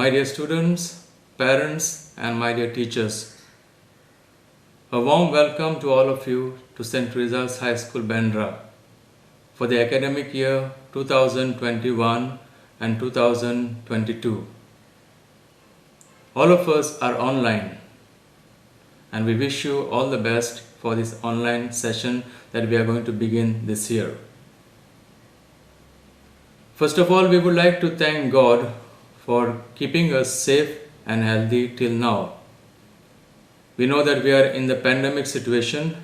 My dear students, parents and my dear teachers, a warm welcome to all of you to St. Teresa's High School, Bandra for the academic year 2021 and 2022. All of us are online and we wish you all the best for this online session that we are going to begin this year. First of all, we would like to thank God for keeping us safe and healthy till now. We know that we are in the pandemic situation,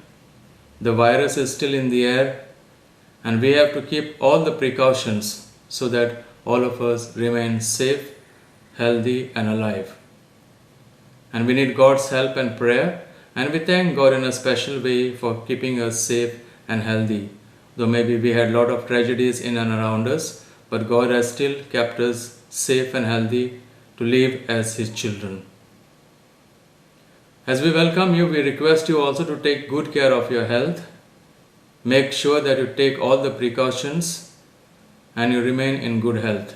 the virus is still in the air, and we have to keep all the precautions so that all of us remain safe, healthy and alive. And we need God's help and prayer, and we thank God in a special way for keeping us safe and healthy. Though maybe we had a lot of tragedies in and around us, but God has still kept us safe and healthy to live as His children. As we welcome you, we request you also to take good care of your health. Make sure that you take all the precautions and you remain in good health.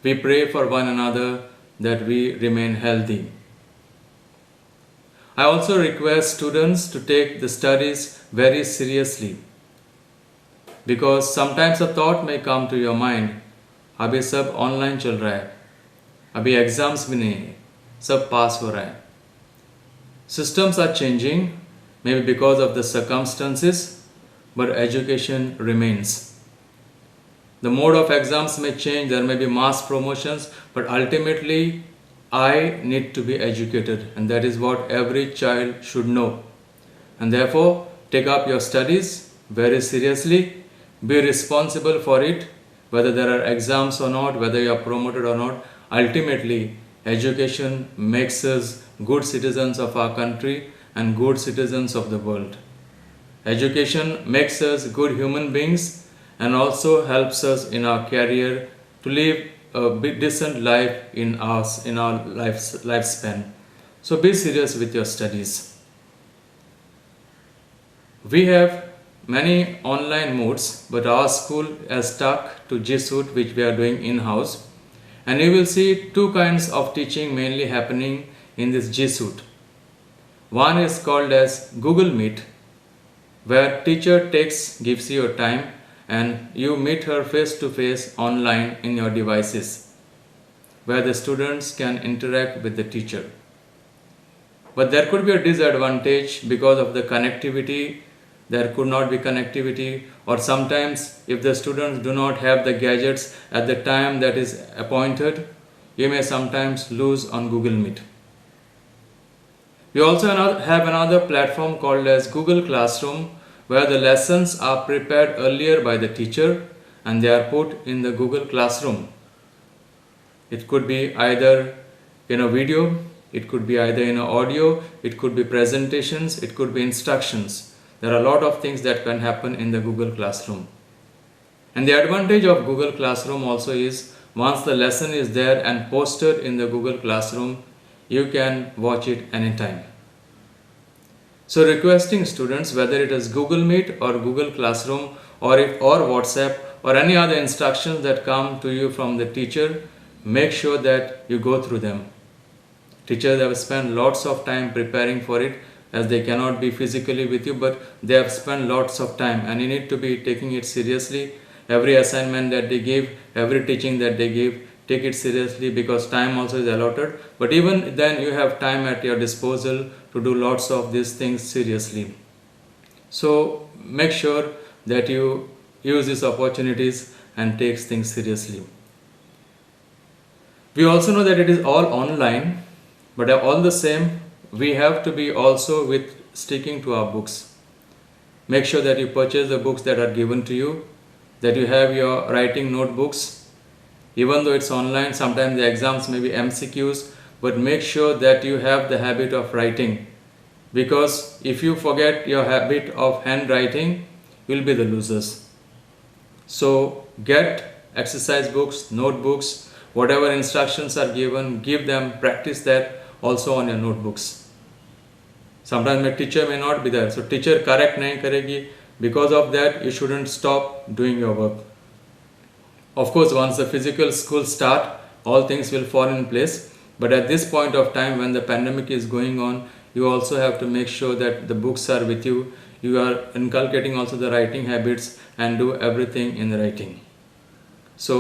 We pray for one another that we remain healthy. I also request students to take the studies very seriously, because sometimes a thought may come to your mind, अभी सब online चल रहा है, अभी exams भी नहीं है, सब पास हो रहा है. Systems are changing, maybe because of the circumstances, but education remains. The mode of exams may change, there may be mass promotions, but ultimately I need to be educated, and that is what every child should know. And therefore, take up your studies very seriously, be responsible for it, whether there are exams or not, whether you are promoted or not. Ultimately, education makes us good citizens of our country and good citizens of the world. Education makes us good human beings and also helps us in our career to live a decent life in our lifespan. So be serious with your studies. We have many online modes, but our school has stuck to G Suite, which we are doing in-house. And you will see two kinds of teaching mainly happening in this G Suite. One is called as Google Meet, where teacher gives you your time and you meet her face to face online in your devices, where the students can interact with the teacher. But there could be a disadvantage because of the connectivity. There could not be connectivity, or sometimes if the students do not have the gadgets at the time that is appointed, you may sometimes lose on Google Meet. We also have another platform called as Google Classroom, where the lessons are prepared earlier by the teacher and they are put in the Google Classroom. It could be either in a video, it could be either in an audio, it could be presentations, it could be instructions. There are a lot of things that can happen in the Google Classroom. And the advantage of Google Classroom also is, once the lesson is there and posted in the Google Classroom, you can watch it anytime. So requesting students, whether it is Google Meet or Google Classroom or WhatsApp or any other instructions that come to you from the teacher, make sure that you go through them. Teachers have spent lots of time preparing for it, as they cannot be physically with you, but they have spent lots of time, and you need to be taking it seriously. Every assignment that they give, every teaching that they give, take it seriously, because time also is allotted. But even then you have time at your disposal to do lots of these things seriously. So make sure that you use these opportunities and take things seriously. We also know that it is all online, but all the same, we have to be also sticking to our books. Make sure that you purchase the books that are given to you, that you have your writing notebooks. Even though it's online, sometimes the exams may be MCQs, but make sure that you have the habit of writing, because if you forget your habit of handwriting, you'll be the losers. So get exercise books, notebooks, whatever instructions are given, give them, practice that also on your notebooks. Sometimes my teacher may not be there, so teacher correct nahi karegi. Because of that, you shouldn't stop doing your work. Of course, once the physical school start, all things will fall in place. But at this point of time, when the pandemic is going on, you also have to make sure that the books are with you. You are inculcating also the writing habits and do everything in the writing. So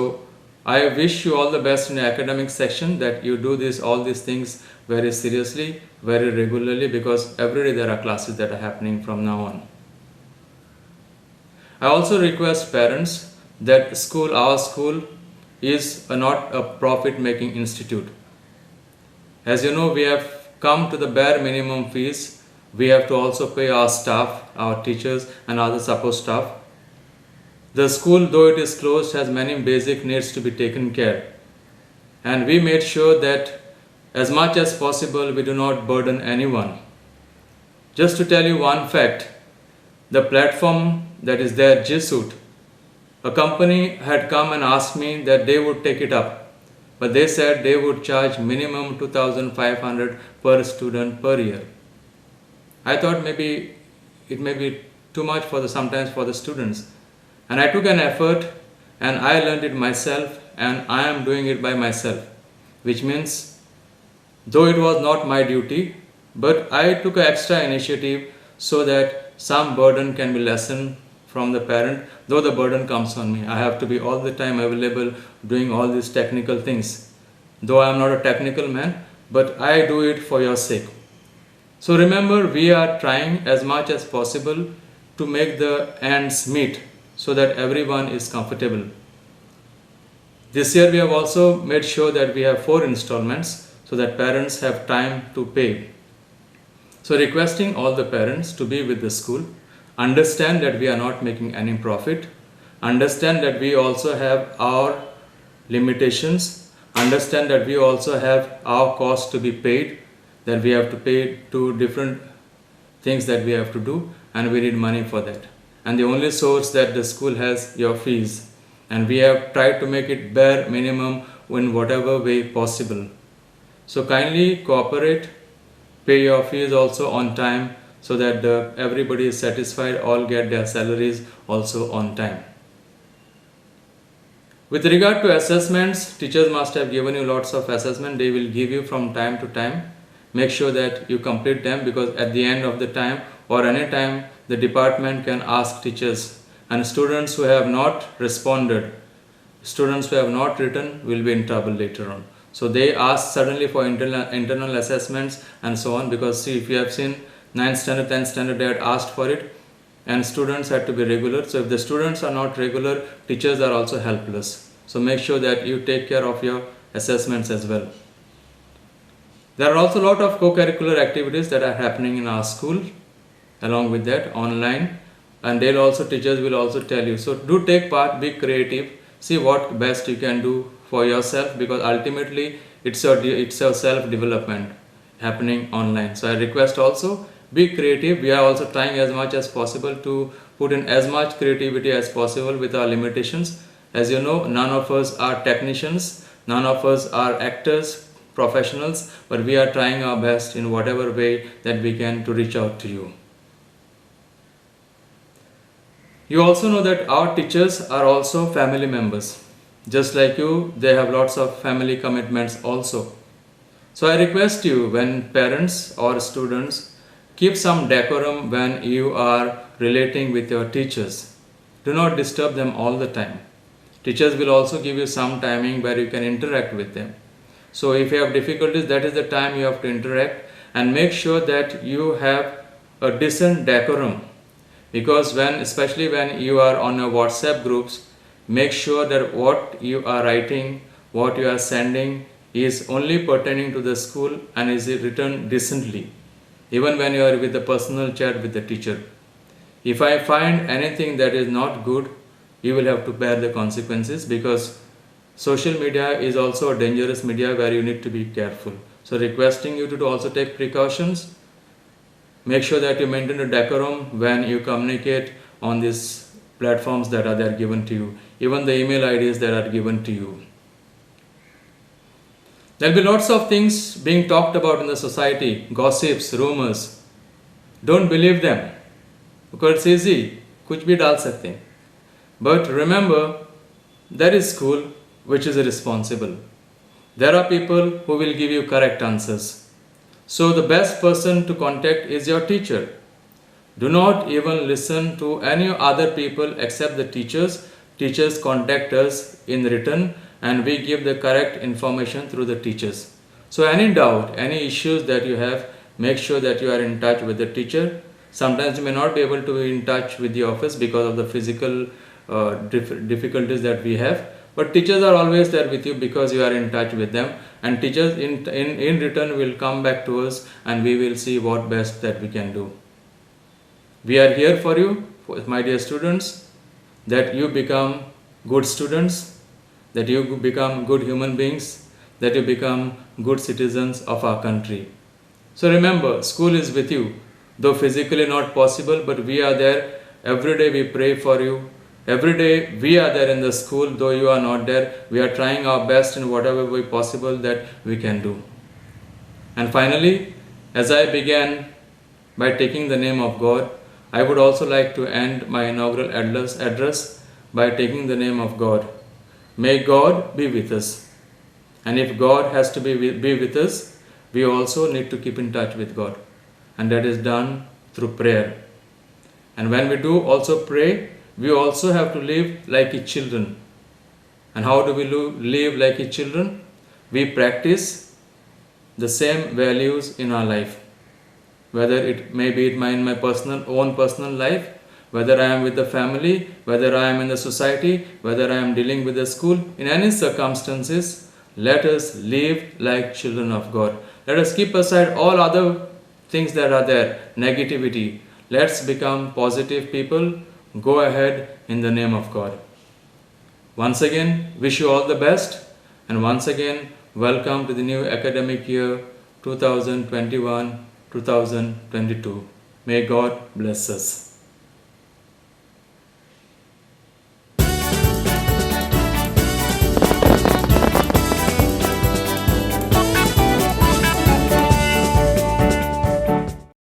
I wish you all the best in the academic section, that you do all these things very seriously, very regularly, because every day there are classes that are happening from now on. I also request parents that our school is not a profit making institute. As you know, we have come to the bare minimum fees. We have to also pay our staff, our teachers and other support staff. The school, though it is closed, has many basic needs to be taken care. And we made sure that as much as possible we do not burden anyone. Just to tell you one fact, the platform that is there, G Suite, a company had come and asked me that they would take it up, but they said they would charge minimum 2,500 per student per year. I thought maybe it may be too much sometimes for the students. And I took an effort and I learned it myself, and I am doing it by myself, which means though it was not my duty, but I took an extra initiative so that some burden can be lessened from the parent, though the burden comes on me. I have to be all the time available doing all these technical things. Though I am not a technical man, but I do it for your sake. So remember, we are trying as much as possible to make the ends meet, so that everyone is comfortable. This year we have also made sure that we have 4 installments so that parents have time to pay. So requesting all the parents to be with the school, understand that we are not making any profit, understand that we also have our limitations, understand that we also have our costs to be paid, that we have to pay to different things that we have to do, and we need money for that. And the only source that the school has your fees, and we have tried to make it bare minimum in whatever way possible. So kindly cooperate, pay your fees also on time, so that everybody is satisfied, all get their salaries also on time. With regard to assessments, teachers must have given you lots of assessment. They will give you from time to time. Make sure that you complete them, because at the end of the time or any time the department can ask teachers, and students who have not responded, students who have not written will be in trouble later on. So they ask suddenly for internal assessments and so on, because see, if you have seen 9th standard, 10th standard, they had asked for it, and students had to be regular. So if the students are not regular, teachers are also helpless. So make sure that you take care of your assessments as well. There are also a lot of co-curricular activities that are happening in our school, along with that online, and teachers will also tell you. So do take part, be creative, see what best you can do for yourself, because ultimately it's a self-development happening online. So I request also, be creative. We are also trying as much as possible to put in as much creativity as possible with our limitations. As you know, none of us are technicians, none of us are actors, professionals, but we are trying our best in whatever way that we can to reach out to you. You also know that our teachers are also family members. Just like you, they have lots of family commitments also. So I request you, when parents or students, keep some decorum when you are relating with your teachers. Do not disturb them all the time. Teachers will also give you some timing where you can interact with them. So if you have difficulties, that is the time you have to interact, and make sure that you have a decent decorum. Because especially when you are on your WhatsApp groups, make sure that what you are writing, what you are sending is only pertaining to the school and is written decently, even when you are with the personal chat with the teacher. If I find anything that is not good, you will have to bear the consequences, because social media is also a dangerous media where you need to be careful. So requesting you to also take precautions. Make sure that you maintain a decorum when you communicate on these platforms that are there given to you, even the email IDs that are given to you. There will be lots of things being talked about in the society, gossips, rumors. Don't believe them, because it's easy, kuch bhi dal sakte hain. But remember, there is school which is responsible. There are people who will give you correct answers. So the best person to contact is your teacher. Do not even listen to any other people except the teachers. Teachers contact us in written and we give the correct information through the teachers. So any doubt, any issues that you have, make sure that you are in touch with the teacher. Sometimes you may not be able to be in touch with the office because of the physical difficulties that we have. But teachers are always there with you because you are in touch with them, and teachers in return will come back to us and we will see what best that we can do. We are here for you, my dear students, that you become good students, that you become good human beings, that you become good citizens of our country. So remember, school is with you, though physically not possible, but we are there. Every day we pray for you. Every day we are there in the school, though you are not there. We are trying our best in whatever way possible that we can do. And finally, as I began by taking the name of God, I would also like to end my inaugural address by taking the name of God. May God be with us. And if God has to be with us, we also need to keep in touch with God. And that is done through prayer. And when we do also pray, we also have to live like His children. And how do we live like His children? We practice the same values in our life. Whether it may be in my own personal life, whether I am with the family, whether I am in the society, whether I am dealing with the school, in any circumstances, let us live like children of God. Let us keep aside all other things that are there, negativity. Let's become positive people. Go ahead in the name of God. Once again, wish you all the best, and once again, welcome to the new academic year 2021-2022. May God bless us.